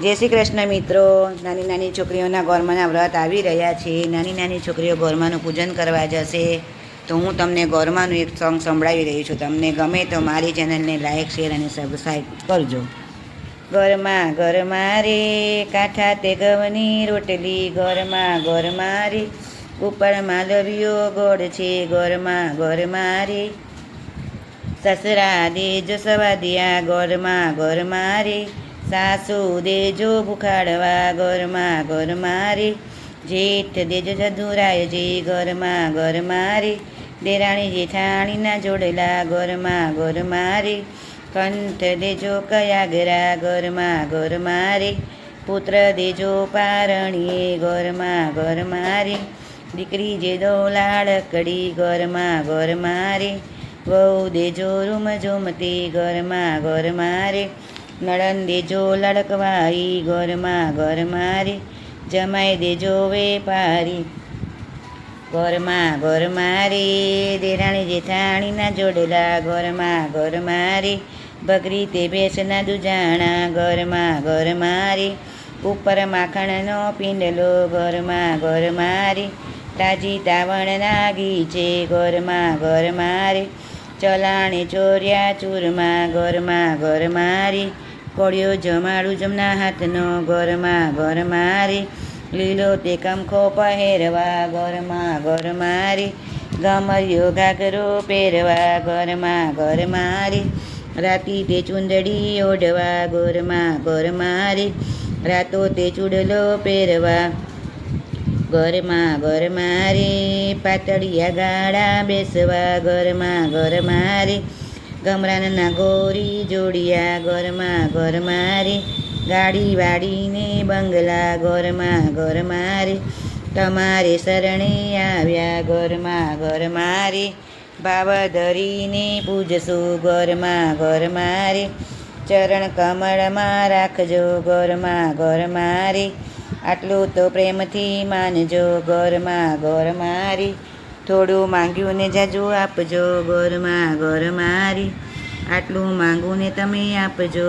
જય શ્રી કૃષ્ણ મિત્રો. નાની નાની છોકરીઓના ગોરમાના વ્રત આવી રહ્યા છે. નાની નાની છોકરીઓ ગોરમાનું પૂજન કરવા જશે. તો હું તમને ગોરમાનું એક સોંગ સંભળાવી રહી છું. તમને ગમે તો મારી ચેનલને લાઇક શેર અને સબસ્ક્રાઈબ કરજો. ગોરમા ગોરમા રે કાંઠા તે ઘઉંની રોટલી, ગોરમા ગોરમા રે ઉપર માલવીયો ગોળ છે, ગોરમા ગોરમા રે સસરા દેજો સવાદિયા, ગોરમા ગોરમા રે સાસુ દેજો ભૂખાડવા, ગોરમા ગોરમા રે જેઠ દેજો જદુરાયજી, ગોરમા ગોરમા રે દેરાણી જેઠાણીના જોડેલા, ગોરમા ગોરમા રે કંઠ દેજો કયાગરા, ગોરમા ગોરમા રે પુત્ર દેજો પારણીએ, ગોરમા ગોરમા રે દીકરી જે દો લાડકડી, ગોરમા ગોરમા રે વહુ દેજો રૂમ ઝુમતી, ગોરમા ગોરમા રે નળન દેજો લડકવાઈ, ગોરમા ગોરમા રે જમાઈ દેજો વેપારી, ગોરમા ગોરમા રે દેરાણી જેઠાણીના જોડેલા, ગોરમા ગોરમા રે બગરી તે ભેંસના દુજાણા, ગોરમા ગોરમા રે ઉપર માખણનો પીંડલો, ગોરમા ગોરમા રે તાજી તાવણ નાગી છે, ગોરમા ગોરમા રે ચલાણે ચોર્યા ચૂરમા, ગોરમા ગોરમા રે કોળિયો જમાડું જમના હાથનો, ગોરમા ગોરમા રે લીલો તે કમખો પહેરવા, ગોરમા ગોરમા રે ગમરિયો ઘાઘરો પહેરવા, ગોરમા ગોરમા રે રાતી તે ચુંદડી ઓઢવા, ગોરમા ગોરમા રે રાતો તે ચૂડલો પહેરવા, ગોરમા ગોરમા રે પાતળિયા ગાળા બેસવા, ગોરમા ગોરમા રે ગમરાનના ગોરી જોડિયા, ગોરમા ગોરમા રે ગાડી વાડીને બંગલા, ગોરમા ગોરમા રે તમારે શરણે આવ્યા, ગોરમા ગોરમા રે ભાવ ધરીને પૂજશું, ગોરમા ગોરમા રે ચરણ કમળમાં રાખજો, ગોરમા ગોરમા રે આટલું તો પ્રેમથી માનજો, ગોરમા ગોરમા રે થોડું માંગ્યું ને જાજુ આપજો, ગોરમા ગોરમા રે આટલું માંગું ને તમે આપજો.